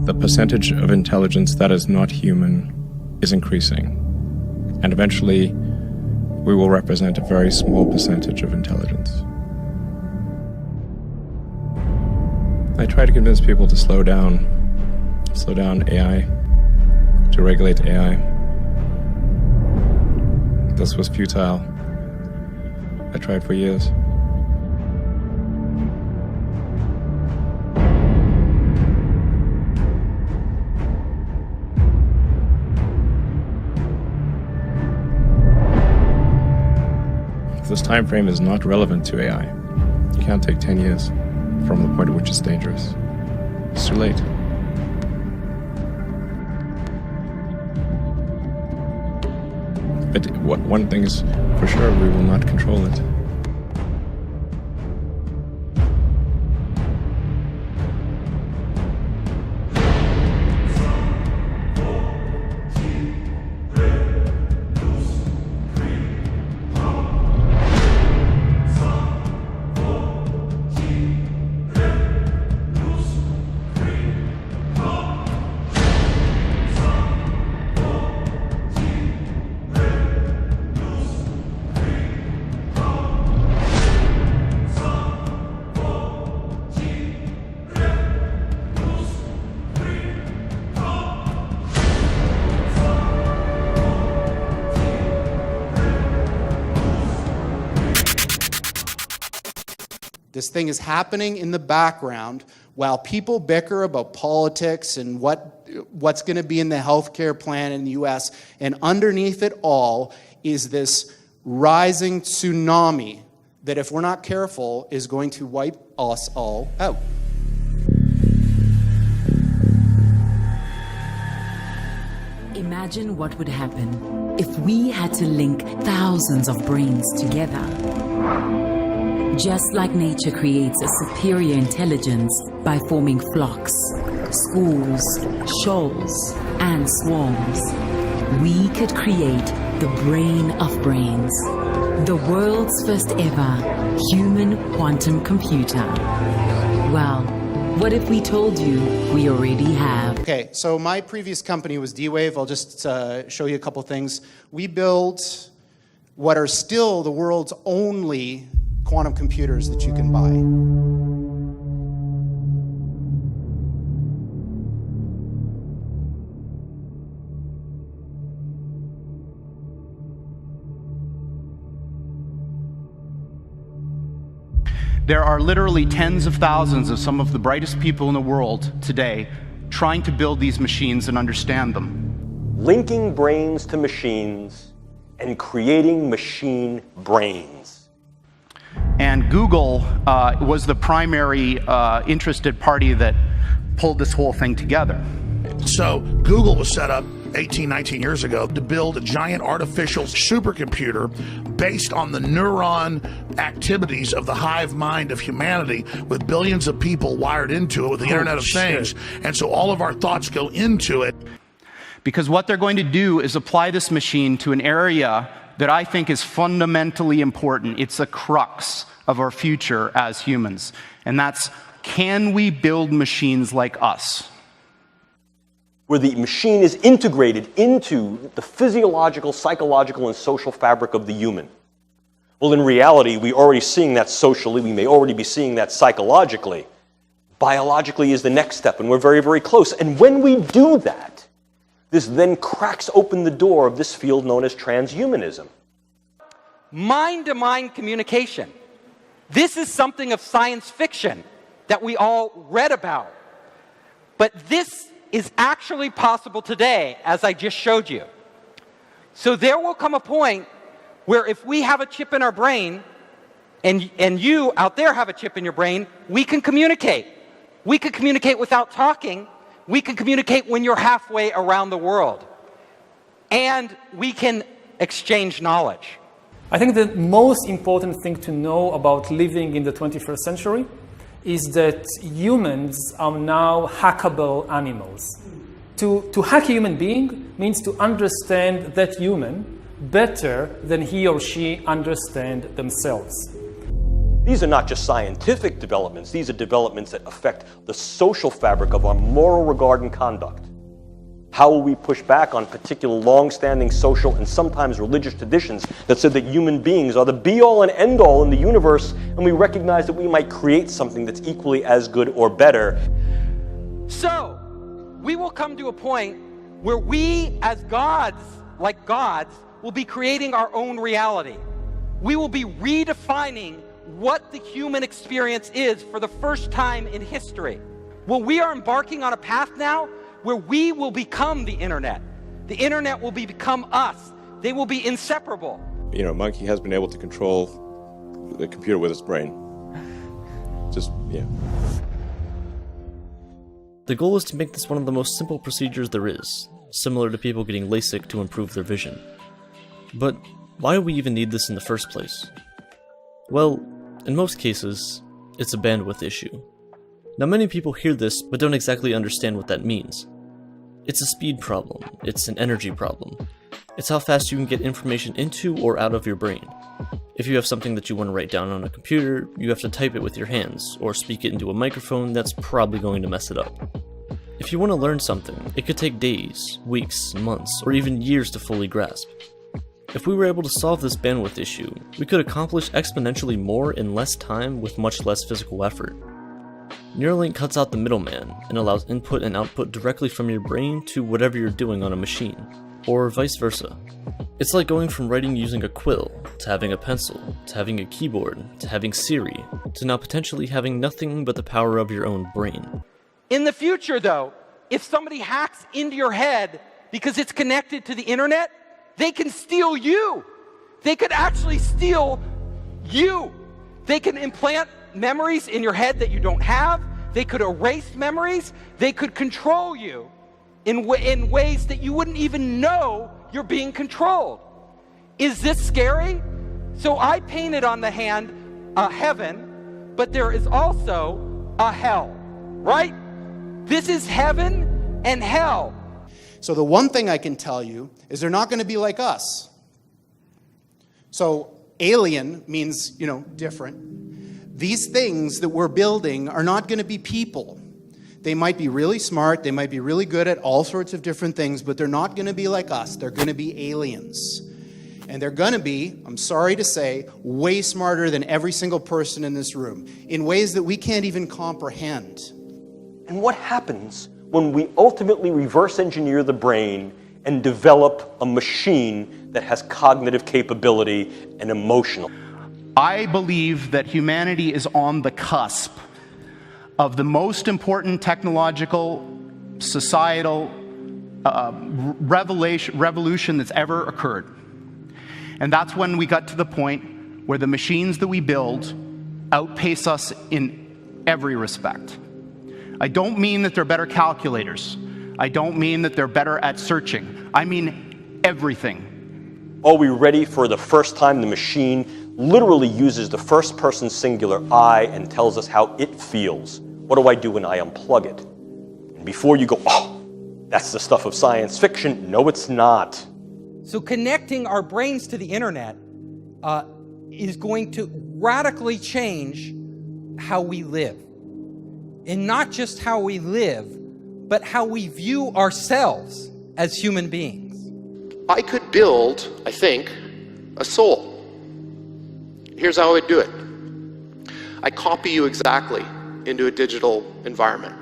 the percentage of intelligence that is not human is increasing. And eventually, we will represent a very small percentage of intelligence. I try to convince people to slow down AI, to regulate AI. This was futile. I tried for years. This time frame is not relevant to AI. You can't take 10 years from the point at which it's dangerous. It's too late. But one thing is for sure, we will not control it. This thing is happening in the background while people bicker about politics and what's going to be in the healthcare plan in the US. And underneath it all is this rising tsunami that, if we're not careful, is going to wipe us all out. Imagine what would happen if we had to link thousands of brains together. Just like nature creates a superior intelligence by forming flocks, schools, shoals, and swarms, we could create the brain of brains, the world's first ever human quantum computer. Well, what if we told you we already have? Okay, so my previous company was D-Wave. I'll just show you a couple things. We built what are still the world's only quantum computers that you can buy. There are literally tens of thousands of some of the brightest people in the world today trying to build these machines and understand them. Linking brains to machines and creating machine brains. And Google was the primary interested party that pulled this whole thing together. So Google was set up 18, 19 years ago to build a giant artificial supercomputer based on the neuron activities of the hive mind of humanity, with billions of people wired into it with the Internet of Things. And so all of our thoughts go into it. Because what they're going to do is apply this machine to an area that I think is fundamentally important. It's a crux of our future as humans. And that's, can we build machines like us? Where the machine is integrated into the physiological, psychological, and social fabric of the human. Well, in reality, we're already seeing that socially. We may already be seeing that psychologically. Biologically is the next step, and we're very, very close. And when we do that, this then cracks open the door of this field known as transhumanism. Mind-to-mind communication. This is something of science fiction that we all read about. But this is actually possible today, as I just showed you. So there will come a point where if we have a chip in our brain, and you out there have a chip in your brain, we can communicate. We can communicate without talking. We can communicate when you're halfway around the world. And we can exchange knowledge. I think the most important thing to know about living in the 21st century is that humans are now hackable animals. To hack a human being means to understand that human better than he or she understands themselves. These are not just scientific developments, these are developments that affect the social fabric of our moral regard and conduct. How will we push back on particular long-standing social and sometimes religious traditions that said that human beings are the be-all and end-all in the universe, and we recognize that we might create something that's equally as good or better? So, we will come to a point where we, as gods, like gods, will be creating our own reality. We will be redefining what the human experience is for the first time in history. Well, we are embarking on a path now where we will become the internet. The internet will become us. They will be inseparable. You know, Monkey has been able to control the computer with its brain. Just, yeah. The goal is to make this one of the most simple procedures there is, similar to people getting LASIK to improve their vision. But why do we even need this in the first place? Well, in most cases, it's a bandwidth issue. Now, many people hear this but don't exactly understand what that means. It's a speed problem, it's an energy problem. It's how fast you can get information into or out of your brain. If you have something that you want to write down on a computer, you have to type it with your hands, or speak it into a microphone that's probably going to mess it up. If you want to learn something, it could take days, weeks, months, or even years to fully grasp. If we were able to solve this bandwidth issue, we could accomplish exponentially more in less time with much less physical effort. Neuralink cuts out the middleman and allows input and output directly from your brain to whatever you're doing on a machine, or vice versa. It's like going from writing using a quill, to having a pencil, to having a keyboard, to having Siri, to now potentially having nothing but the power of your own brain. In the future, though, if somebody hacks into your head because it's connected to the internet, they can steal you. They could actually steal you. They can implant memories in your head that you don't have. They could erase memories. They could control you in ways that you wouldn't even know you're being controlled. Is this scary? So I painted on the hand a heaven, but there is also a hell, right? This is heaven and hell. So the one thing I can tell you is they're not going to be like us. So alien means, different. These things that we're building are not going to be people. They might be really smart, they might be really good at all sorts of different things, but they're not going to be like us. They're going to be aliens. And they're going to be, I'm sorry to say, way smarter than every single person in this room, in ways that we can't even comprehend. And what happens when we ultimately reverse engineer the brain and develop a machine that has cognitive capability and emotional? I believe that humanity is on the cusp of the most important technological, societal revolution that's ever occurred. And that's when we got to the point where the machines that we build outpace us in every respect. I don't mean that they're better calculators. I don't mean that they're better at searching. I mean everything. Are we ready for the first time the machine literally uses the first person singular I and tells us how it feels? What do I do when I unplug it? And before you go, oh, that's the stuff of science fiction. No, it's not. So connecting our brains to the internet is going to radically change how we live. And not just how we live, but how we view ourselves as human beings. I could build, I think, a soul. Here's how I would do it. I copy you exactly into a digital environment.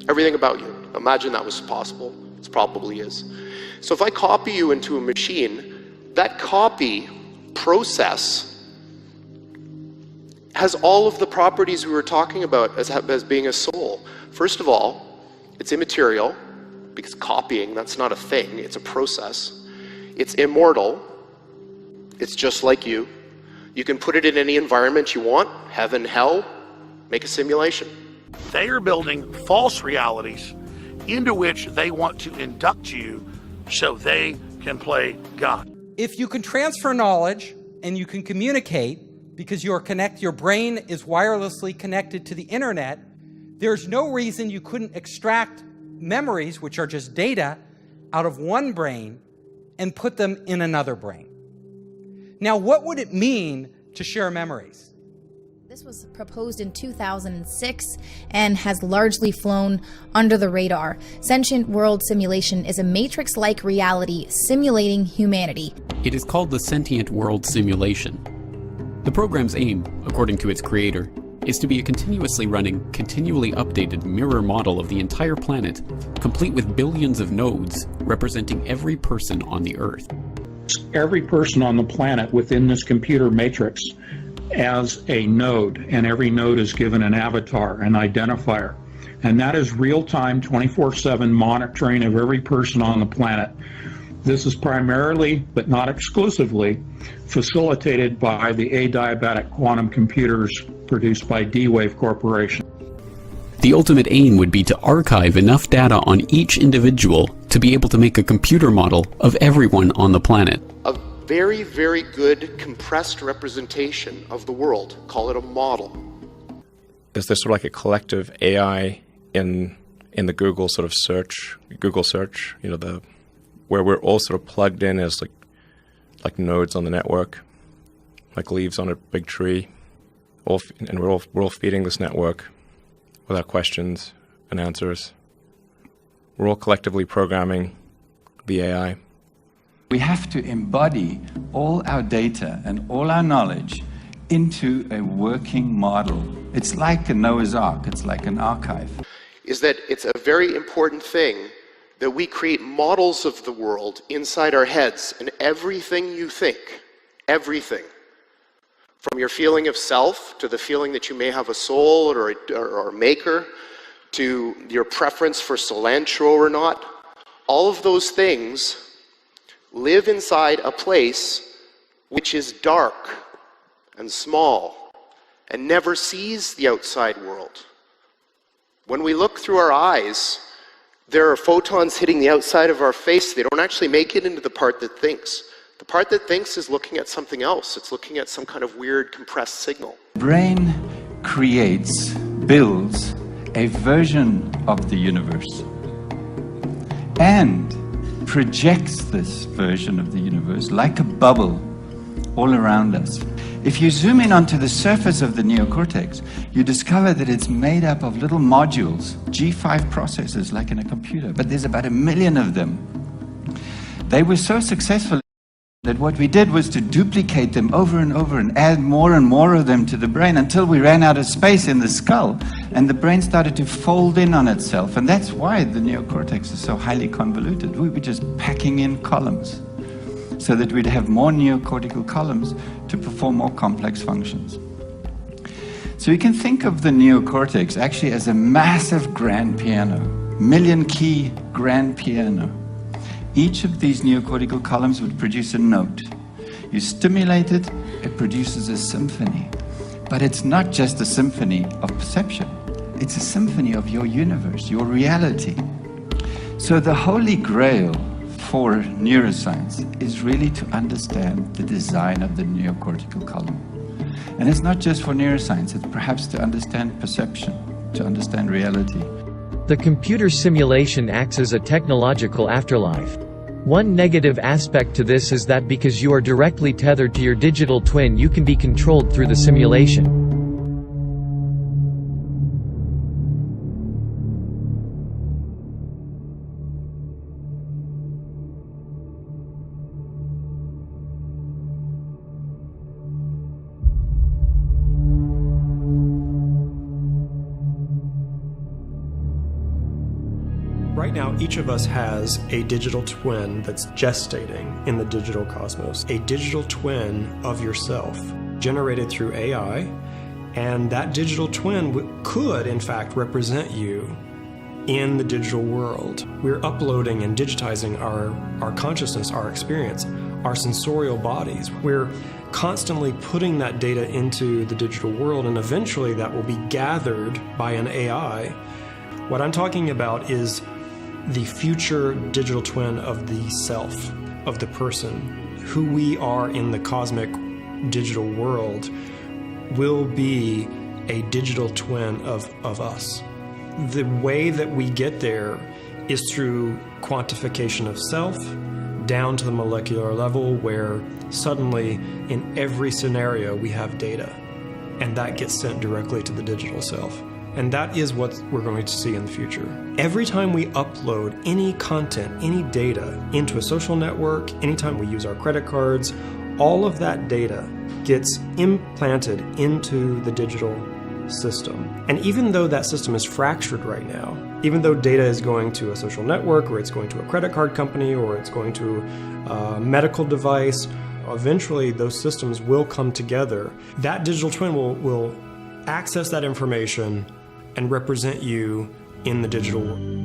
Everything about you. Imagine that was possible. It probably is. So if I copy you into a machine, that copy process has all of the properties we were talking about as being a soul. First of all, it's immaterial, because copying, that's not a thing, it's a process. It's immortal. It's just like you. You can put it in any environment you want, heaven, hell, make a simulation. They are building false realities into which they want to induct you so they can play God. If you can transfer knowledge and you can communicate because your brain is wirelessly connected to the internet, there's no reason you couldn't extract memories, which are just data, out of one brain and put them in another brain. Now, what would it mean to share memories? This was proposed in 2006 and has largely flown under the radar. Sentient World Simulation is a matrix-like reality simulating humanity. It is called the Sentient World Simulation. The program's aim, according to its creator, is to be a continuously running, continually updated mirror model of the entire planet, complete with billions of nodes representing every person on the Earth. Every person on the planet within this computer matrix as a node, and every node is given an avatar, an identifier. And that is real-time, 24/7 monitoring of every person on the planet. This is primarily, but not exclusively, facilitated by the adiabatic quantum computers produced by D-Wave Corporation. The ultimate aim would be to archive enough data on each individual to be able to make a computer model of everyone on the planet. A very, very good compressed representation of the world. Call it a model. Is there sort of like a collective AI in the Google sort of search, you know, where we're all sort of plugged in as like nodes on the network, like leaves on a big tree, and we're all feeding this network without questions and answers. We're all collectively programming the AI. We have to embody all our data and all our knowledge into a working model. It's like a Noah's Ark, it's like an archive. Is that it's a very important thing that we create models of the world inside our heads, and everything you think, everything, from your feeling of self to the feeling that you may have a soul or a maker, to your preference for cilantro or not, all of those things live inside a place which is dark and small and never sees the outside world. When we look through our eyes, there are photons hitting the outside of our face. They don't actually make it into the part that thinks. The part that thinks is looking at something else. It's looking at some kind of weird compressed signal. Brain creates, builds a version of the universe and projects this version of the universe like a bubble all around us. If you zoom in onto the surface of the neocortex, you discover that it's made up of little modules, G5 processors like in a computer, but there's about 1 million of them. They were so successful that what we did was to duplicate them over and over and add more and more of them to the brain until we ran out of space in the skull and the brain started to fold in on itself. And that's why the neocortex is so highly convoluted. We were just packing in columns so that we'd have more neocortical columns to perform more complex functions. So you can think of the neocortex actually as a massive grand piano, 1,000,000 key grand piano. Each of these neocortical columns would produce a note. You stimulate it, it produces a symphony. But it's not just a symphony of perception. It's a symphony of your universe, your reality. So the holy grail for neuroscience is really to understand the design of the neocortical column. And it's not just for neuroscience, it's perhaps to understand perception, to understand reality. The computer simulation acts as a technological afterlife. One negative aspect to this is that because you are directly tethered to your digital twin, you can be controlled through the simulation. Right now, each of us has a digital twin that's gestating in the digital cosmos, a digital twin of yourself generated through AI, and that digital twin could, in fact, represent you in the digital world. We're uploading and digitizing our consciousness, our experience, our sensorial bodies. We're constantly putting that data into the digital world, and eventually that will be gathered by an AI. What I'm talking about is the future digital twin of the self, of the person. Who we are in the cosmic digital world will be a digital twin of us. The way that we get there is through quantification of self down to the molecular level, where suddenly in every scenario we have data. and that gets sent directly to the digital self. And that is what we're going to see in the future. Every time we upload any content, any data into a social network, anytime we use our credit cards, all of that data gets implanted into the digital system. And even though that system is fractured right now, even though data is going to a social network, or it's going to a credit card company, or it's going to a medical device, eventually those systems will come together. That digital twin will access that information and represent you in the digital world.